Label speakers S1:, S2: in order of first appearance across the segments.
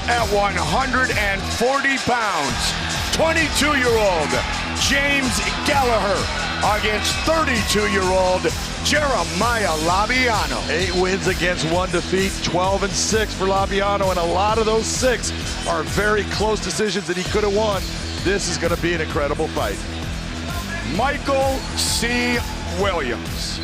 S1: at 140 pounds, 22-year-old James Gallagher against 32-year-old Jeremiah Labiano.
S2: 8 wins against 1 defeat, 12-6 for Labiano, and a lot of those 6 are very close decisions that he could have won. This is going to be an incredible fight.
S1: Michael C. Williams.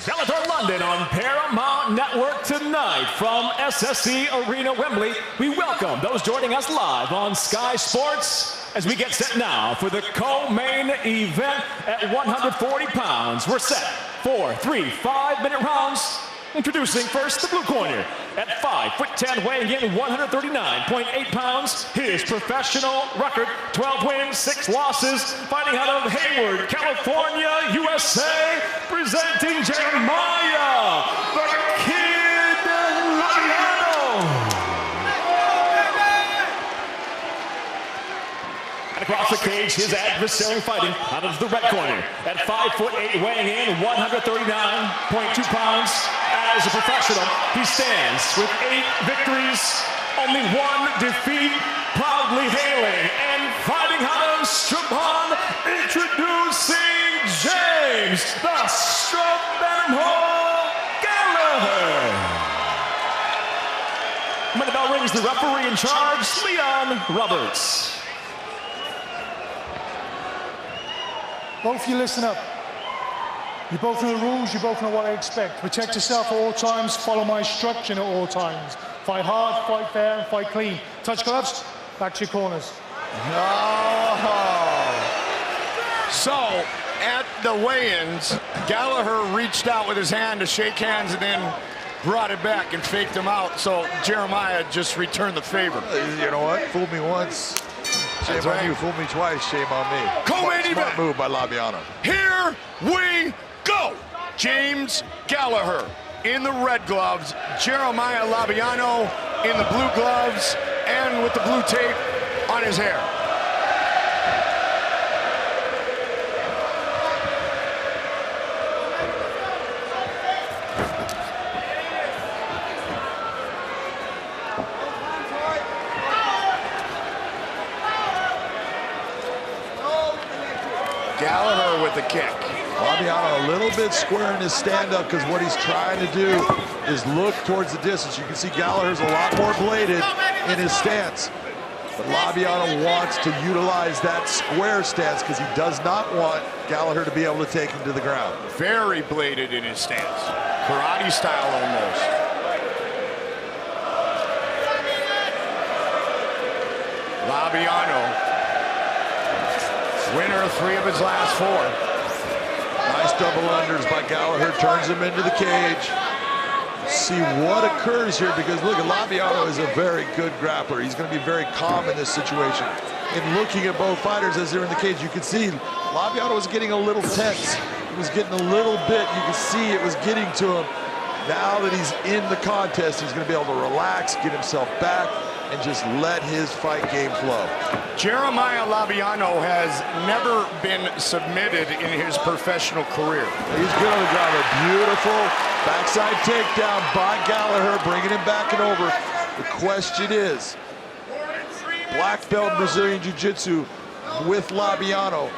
S3: Bellator London on Paramount Network tonight from SSE Arena, Wembley. We welcome those joining us live on Sky Sports as we get set now for the co-main event at 140 pounds. We're set for 3 5-minute rounds. Introducing first the blue corner at 5'10", weighing in 139.8 pounds. His professional record, 12 wins, 6 losses. Fighting out of Hayward, California, USA, presenting Jeremiah, the Kid Labiano. And across the cage, his adversary fighting out of the red corner at 5'8", weighing in 139.2 pounds. As a professional, he stands with 8 victories, only 1 defeat, proudly hailing and fighting out of Strabon, introducing James the Strabon Gallagher. When the bell rings, the referee in charge, Leon Roberts.
S4: Both of you listen up. You both know the rules, you both know what I expect. Protect yourself at all times, follow my instruction at all times. Fight hard, fight fair, and fight clean. Touch gloves, back to your corners.
S1: So, at the weigh-ins, Gallagher reached out with his hand to shake hands and then brought it back and faked him out. So Jeremiah just returned the favor.
S2: You know what? Fooled me once. Shame on you. Fooled me twice. Shame on me.
S1: Co-main event.
S2: Smart move by Labiano.
S1: Here we go. James Gallagher in the red gloves, Jeremiah Labiano in the blue gloves and with the blue tape on his hair. Gallagher with the kick.
S2: Labiano a little bit square in his stand-up because what he's trying to do is look towards the distance. You can see Gallagher's a lot more bladed in his stance. But Labiano wants to utilize that square stance because he does not want Gallagher to be able to take him to the ground.
S1: Very bladed in his stance. Karate style almost. Labiano, winner of 3 of his last 4.
S2: Nice double unders by Gallagher, turns him into the cage. See what occurs here because look, Labiano is a very good grappler. He's going to be very calm in this situation. In looking at both fighters as they're in the cage, you can see Labiano was getting a little tense. He was getting a little bit, you can see it was getting to him. Now that he's in the contest, he's going to be able to relax, get himself back, and just let his fight game flow.
S1: Jeremiah Labiano has never been submitted in his professional career.
S2: He's good on the ground. A beautiful backside takedown by Gallagher, bringing him back and over. The question is, black belt Brazilian Jiu-Jitsu with Labiano.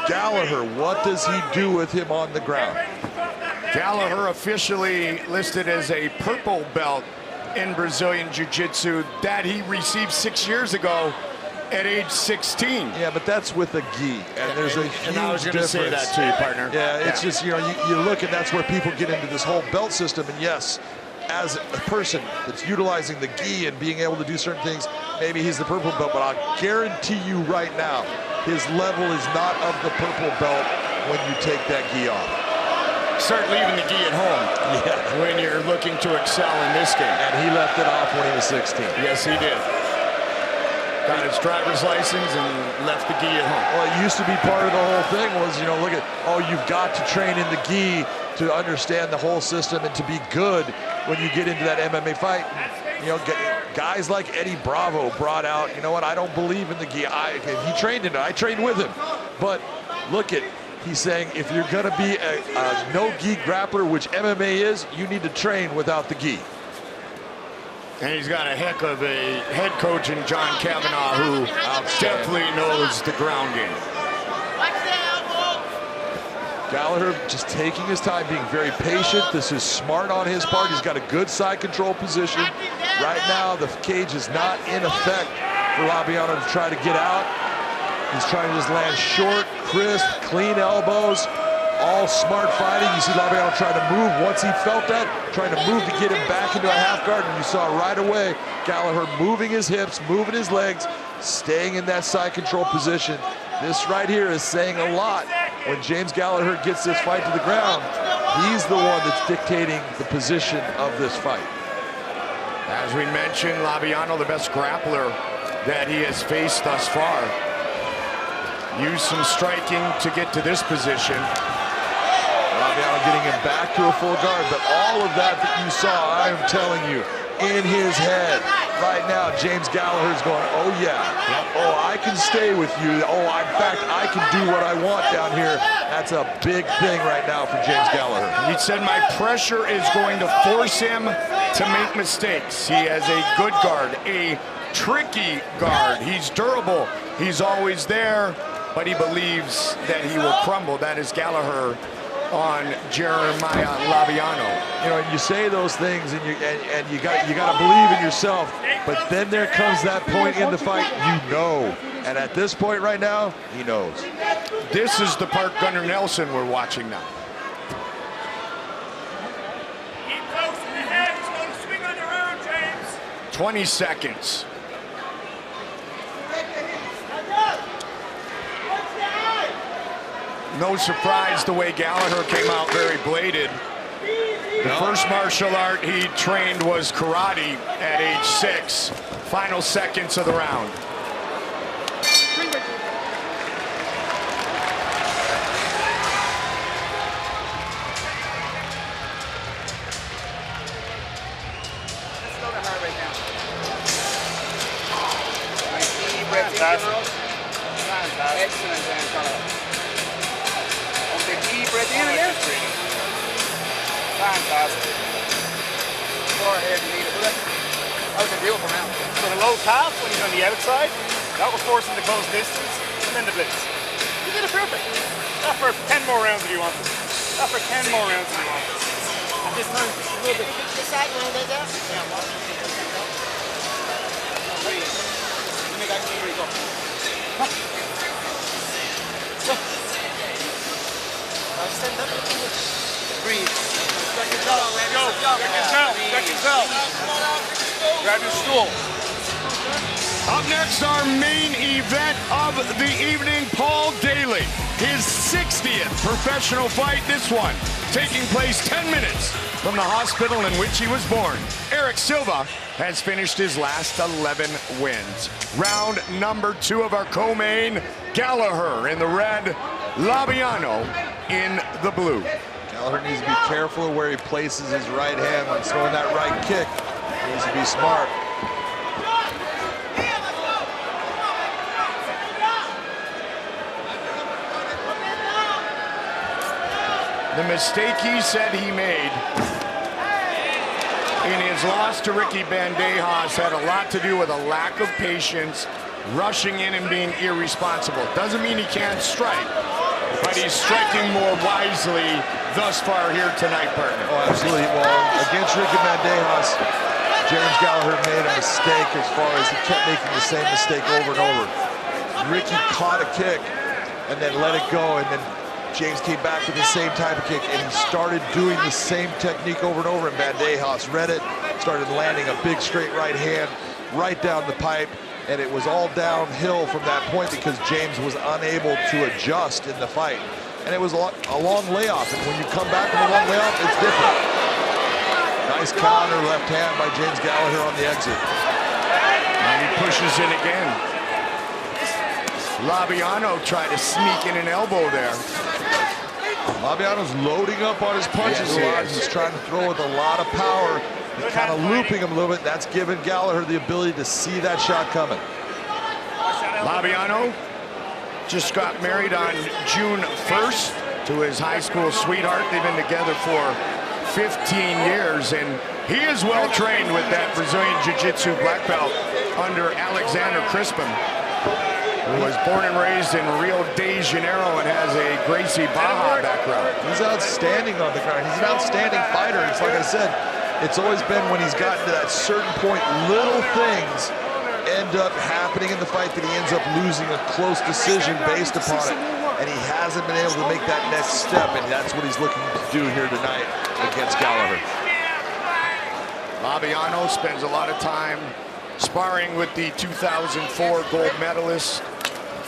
S2: Gallagher, what does he do with him on the ground?
S1: Gallagher officially listed as a purple belt in Brazilian Jiu-Jitsu that he received 6 years ago at age 16.
S2: Yeah, but that's with a gi, and there's a huge difference.
S1: And I was going to say that to you, partner.
S2: Yeah, it's just, you know, you look, and that's where people get into this whole belt system, and yes, as a person that's utilizing the gi and being able to do certain things, maybe he's the purple belt, but I'll guarantee you right now, his level is not of the purple belt when you take that gi off.
S1: Start leaving the gi at home when you're looking to excel in this game.
S2: And he left it off when he was 16.
S1: Yes, he did. Got his driver's license and left the gi at home.
S2: Well, it used to be part of the whole thing was, you know, look at, oh, you've got to train in the gi to understand the whole system and to be good when you get into that MMA fight. You know, guys like Eddie Bravo brought out, you know what, I don't believe in the gi. He trained in it. I trained with him. But look at, he's saying if you're going to be a no-gi grappler, which MMA is, you need to train without the gi.
S1: And he's got a heck of a head coach in John Kavanaugh who definitely knows the ground game.
S2: Gallagher just taking his time, being very patient. This is smart on his part. He's got a good side control position. Right now, the cage is not in effect for Labiano to try to get out. He's trying to just land short, crisp, clean elbows. All smart fighting. You see Labiano trying to move once he felt that, trying to move to get him back into a half guard, and you saw right away Gallagher moving his hips, moving his legs, staying in that side control position. This right here is saying a lot. When James Gallagher gets this fight to the ground, he's the one that's dictating the position of this fight.
S1: As we mentioned, Labiano, the best grappler that he has faced thus far. Used some striking to get to this position.
S2: Labiano getting him back to a full guard, but all of that you saw, I am telling you, in his head. Right now, James Gallagher's going, oh yeah, oh, I can stay with you. Oh, in fact, I can do what I want down here. That's a big thing right now for James Gallagher.
S1: He said my pressure is going to force him to make mistakes. He has a good guard, a tricky guard. He's durable. He's always there, but he believes that he will crumble. That is Gallagher on Jeremiah Labiano.
S2: You know, and you say those things, and you got to believe in yourself. But then there comes that point in the fight, you know. And at this point right now, he knows.
S1: This is the part Gunnar Nelson we're watching now.
S5: Keep close to the head. It's going to swing on your arm, James.
S1: 20 seconds. No surprise the way Gallagher came out very bladed. The first martial art he trained was karate at age 6. Final seconds of the round.
S5: Slow the heart rate down. Nice deep breath in, girls. Excellent, Giancarlo. Deep breath in again. Fantastic. Forehead, knee to foot. That was a beautiful round.
S6: So the low calf when he's on the outside, that will force him to close distance, and then the blitz.
S5: You did it perfect.
S6: That for 10 more rounds if you want it. That for 10 more rounds if you want it.
S5: And this time, a little bit. This side, you want to take that? Yeah, watch it. Breathe. Let me back to you. Go. Go. Stand up. Breathe. Second bell.
S6: Go. Second bell. Grab your stool.
S1: Up next, our main event of the evening, Paul Daly. His 60th professional fight, this one, taking place 10 minutes from the hospital in which he was born. Eric Silva has finished his last 11 wins. Round number 2 of our co-main, Gallagher in the red, Labiano in the blue.
S2: Gallagher needs to be careful of where he places his right hand when throwing that right kick. He needs to be smart.
S1: The mistake he said he made in his loss to Ricky Bandejas had a lot to do with a lack of patience, rushing in and being irresponsible. Doesn't mean he can't strike, but he's striking more wisely thus far here tonight, partner.
S2: Oh, absolutely. Well, against Ricky Bandejas, James Gallagher made a mistake as far as he kept making the same mistake over and over. Ricky caught a kick and then let it go, and then James came back with the same type of kick, and he started doing the same technique over and over, and Bandejas read it, started landing a big straight right hand right down the pipe, and it was all downhill from that point because James was unable to adjust in the fight. And it was a long layoff, and when you come back from a long layoff, it's different. Nice counter left hand by James Gallagher on the exit.
S1: And he pushes in again. Labiano tried to sneak in an elbow there.
S2: Labiano's loading up on his punches a lot. He's trying to throw with a lot of power. He's kind of looping him a little bit. That's giving Gallagher the ability to see that shot coming.
S1: Labiano just got married on June 1st to his high school sweetheart. They've been together for 15 years, and he is well trained with that Brazilian Jiu-Jitsu black belt under Alexander Crispin, who was born and raised in Rio de Janeiro and has a Gracie Barra background.
S2: He's outstanding on the ground. He's an outstanding fighter. It's like I said, it's always been when he's gotten to that certain point, little things end up happening in the fight that he ends up losing a close decision based upon it. And he hasn't been able to make that next step, and that's what he's looking to do here tonight against Gallagher.
S1: Labiano spends a lot of time sparring with the 2004 gold medalist,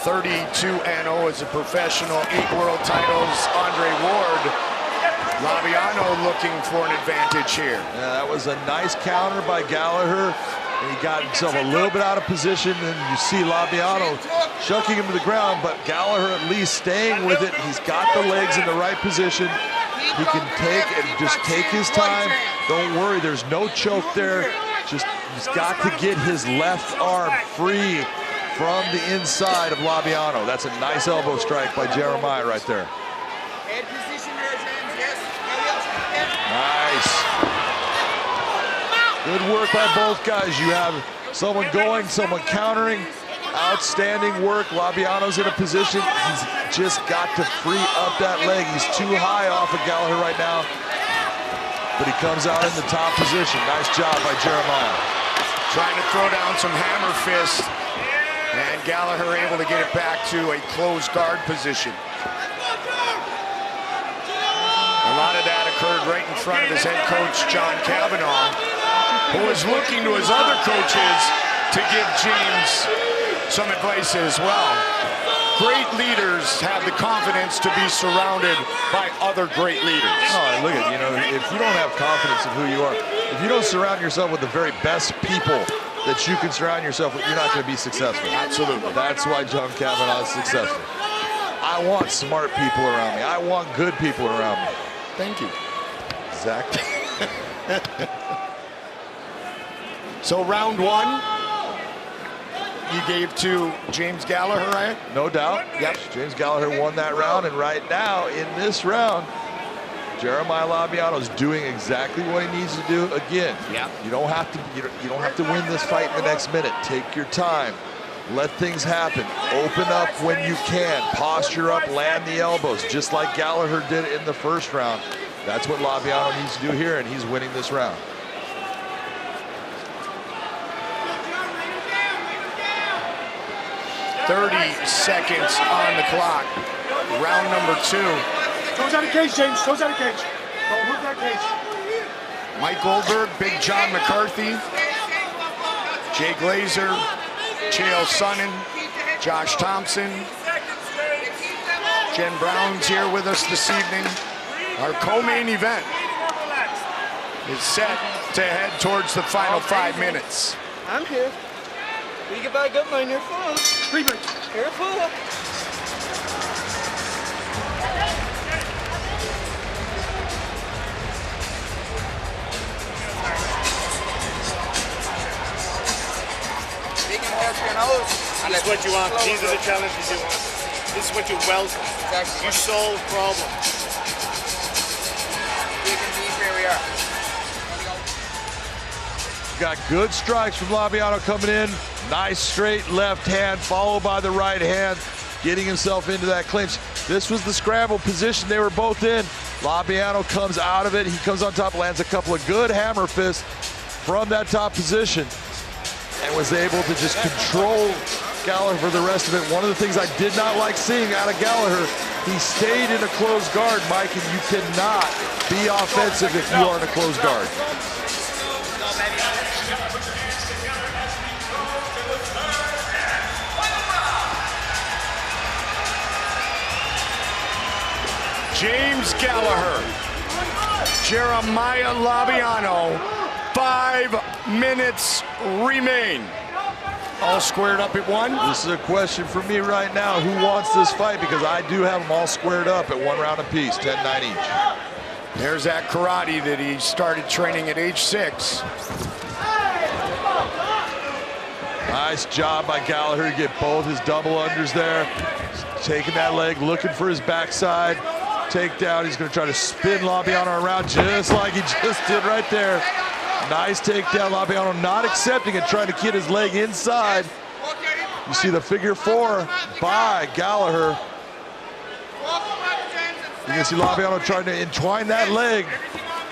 S1: 32-0 as a professional, 8 world titles, Andre Ward. Labiano looking for an advantage here.
S2: Yeah, that was a nice counter by Gallagher. And he got himself a little bit out of position, and you see Labiano shucking him to the ground, but Gallagher at least staying with it. He's got the legs in the right position. He can just take his time. Don't worry, there's no choke there. Just he's got to get his left arm free from the inside of Labiano. That's a nice elbow strike by Jeremiah right there. Nice. Good work by both guys. You have someone going, someone countering. Outstanding work. Labiano's in a position. He's just got to free up that leg. He's too high off of Gallagher right now. But he comes out in the top position. Nice job by Jeremiah.
S1: Trying to throw down some hammer fists. And Gallagher able to get it back to a closed guard position. A lot of that occurred right in front of his head coach, John Cavanaugh, who was looking to his other coaches to give James some advice as well. Great leaders have the confidence to be surrounded by other great leaders.
S2: Oh, look at, if you don't have confidence in who you are, if you don't surround yourself with the very best people that you can surround yourself with, you're not going to be successful.
S1: Absolutely.
S2: That's why John Cavanaugh is successful. I want smart people around me. I want good people around me.
S1: Thank you.
S2: Exactly.
S1: So round one, you gave to James Gallagher, right?
S2: No doubt.
S1: Yep.
S2: James Gallagher won that round, and right now in this round, Jeremiah Labiano is doing exactly what he needs to do again.
S1: Yeah.
S2: You don't have to win this fight in the next minute. Take your time. Let things happen. Open up when you can. Posture up, land the elbows, just like Gallagher did in the first round. That's what Labiano needs to do here, and he's winning this round.
S1: .30 seconds on the clock. Round number 2.
S4: Toes out of cage, James. Toes out of cage. Don't move that cage.
S1: Mike Goldberg, Big John McCarthy, Jay Glazer, Chael Sonnen, Josh Thompson. Jen Brown's here with us this evening. Our co-main event is set to head towards the final 5 minutes.
S5: I'm here. We can back up on your phone.
S4: 3 minutes.
S5: Careful.
S6: This is what you want. These are the challenges you want. This is what you welcome.
S5: Exactly.
S6: You solve problems.
S5: Big and deep, here we are.
S2: Got good strikes from Labiano coming in. Nice straight left hand followed by the right hand, getting himself into that clinch. This was the scramble position they were both in. Labiano comes out of it. He comes on top, lands a couple of good hammer fists from that top position, and was able to just control Gallagher for the rest of it. One of the things I did not like seeing out of Gallagher, he stayed in a closed guard, Mike, and you cannot be offensive if you are in a closed guard.
S1: James Gallagher, Jeremiah Labiano, 5 minutes remain. All squared up at 1.
S2: This is a question for me right now. Who wants this fight? Because I do have them all squared up at 1 round apiece, 10-9 each.
S1: There's that karate that he started training at age 6.
S2: Nice job by Gallagher to get both his double unders there. Taking that leg, looking for his backside. takedown. He's going to try to spin Labiano around just like he just did right there. Nice takedown. Labiano not accepting it, trying to get his leg inside. You see the figure 4 by Gallagher. You can see Labiano trying to entwine that leg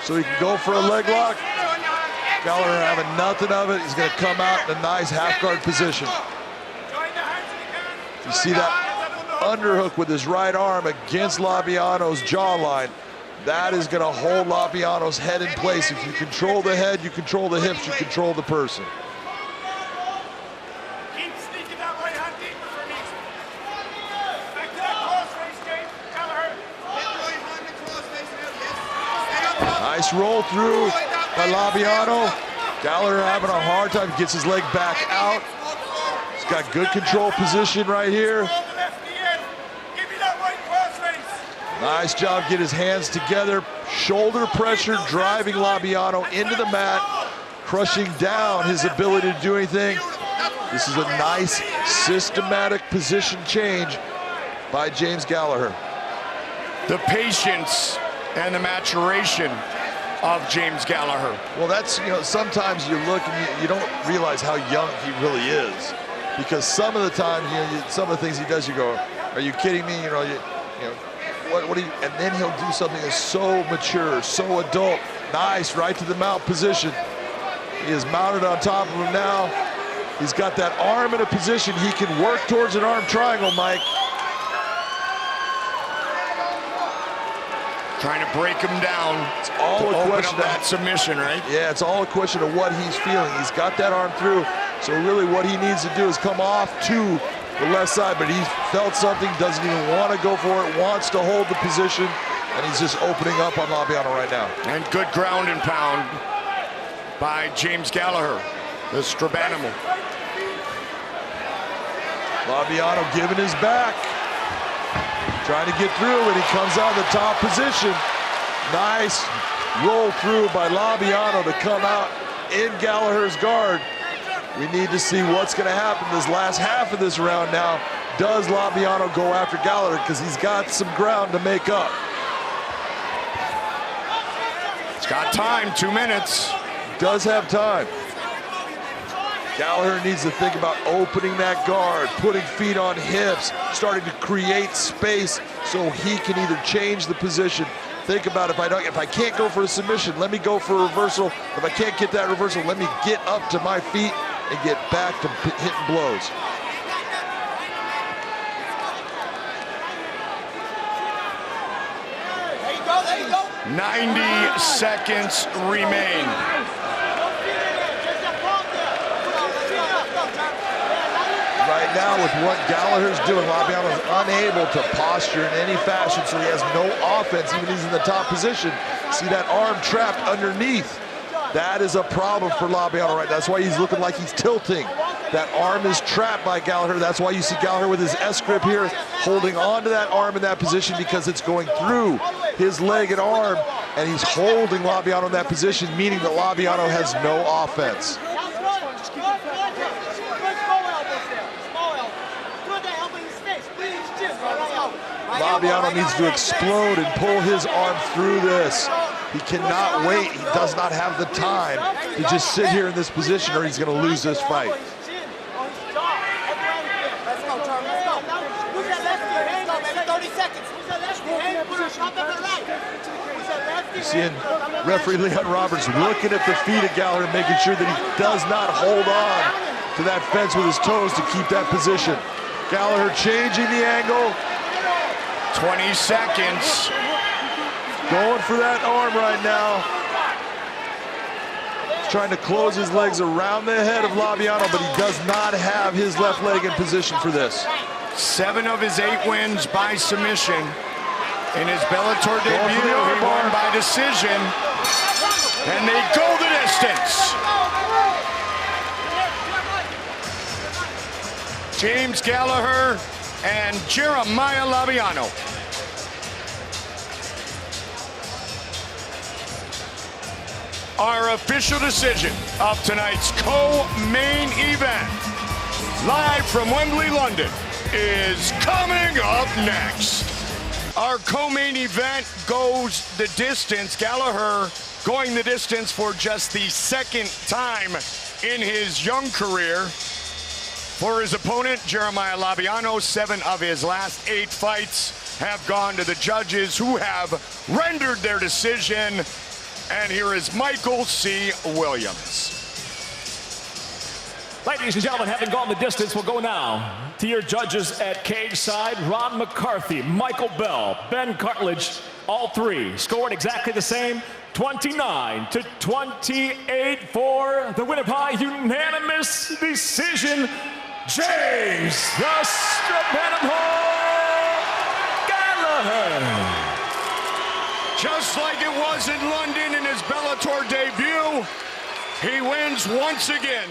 S2: so he can go for a leg lock. Gallagher having nothing of it. He's going to come out in a nice half guard position. You see that underhook with his right arm against Labiano's jawline. That is going to hold Labiano's head in place. If you control the head, you control the hips, you control the person.
S6: Keep sneaking that right hand deeper for me. Back to that cross face, James. Gallagher.
S2: Nice roll through by Labiano. Gallagher having a hard time, gets his leg back out. He's got good control position right here. Nice job, get his hands together. Shoulder pressure driving Labiano into the mat, crushing down his ability to do anything. This is a nice systematic position change by James Gallagher.
S1: The patience and the maturation of James Gallagher.
S2: Well, that's, you know, sometimes you look and you don't realize how young he really is, because some of the time, you know, some of the things he does, you go, are you kidding me? You know, what do you, and then he'll do something that's so mature, so adult. Nice, right to the mount position. He is mounted on top of him now. He's got that arm in a position. He can work towards an arm triangle, Mike.
S1: Trying to break him down.
S2: It's all a question of
S1: that submission, right?
S2: Yeah, it's all a question of what he's feeling. He's got that arm through, so really what he needs to do is come off to the left side, but he's felt something, doesn't even want to go for it, wants to hold the position, and he's just opening up on Labiano right now.
S1: And good ground and pound by James Gallagher, the Strabanimal.
S2: Labiano giving his back, trying to get through, and he comes out of the top position. Nice roll through by Labiano to come out in Gallagher's guard. We need to see what's going to happen this last half of this round now. Does Labiano go after Gallagher? Because he's got some ground to make up.
S1: He's got time, 2 minutes.
S2: Does have time. Gallagher needs to think about opening that guard, putting feet on hips, starting to create space so he can either change the position. Think about, if I can't go for a submission, let me go for a reversal. If I can't get that reversal, let me get up to my feet and get back to hitting blows.
S5: There you go.
S1: 90 seconds remain.
S2: Right now, with what Gallagher's doing, Labiano is unable to posture in any fashion, so he has no offense, even he's in the top position. See that arm trapped underneath? That is a problem for Labiano right now. That's why he's looking like he's tilting. That arm is trapped by Gallagher. That's why you see Gallagher with his S grip here, holding on to that arm in that position, because it's going through his leg and arm, and he's holding Labiano in that position, meaning that Labiano has no offense. Labiano needs to explode and pull his arm through this. He cannot wait. He does not have the time to just sit here in this position, or he's going to lose this fight. You're seeing referee Leon Roberts looking at the feet of Gallagher, making sure that he does not hold on to that fence with his toes to keep that position. Gallagher changing the angle.
S1: 20 seconds.
S2: Going for that arm right now. He's trying to close his legs around the head of Labiano, but he does not have his left leg in position for this.
S1: 7 of his 8 wins by submission. In his Bellator debut, he won by decision. And they go the distance. James Gallagher and Jeremiah Labiano. Our official decision of tonight's co-main event, live from Wembley, London, is coming up next. Our co-main event goes the distance. Gallagher going the distance for just the second time in his young career. For his opponent, Jeremiah Labiano, 7 of his last 8 fights have gone to the judges, who have rendered their decision. And here is Michael C. Williams.
S3: Ladies and gentlemen, having gone the distance, we'll go now to your judges at cage side. Ron McCarthy, Michael Bell, Ben Cartledge, all 3 scored exactly the same, 29-28 for the winner by unanimous decision, James the Strapanimal Gallagher.
S1: Just like it was in London in his Bellator debut, he wins once again.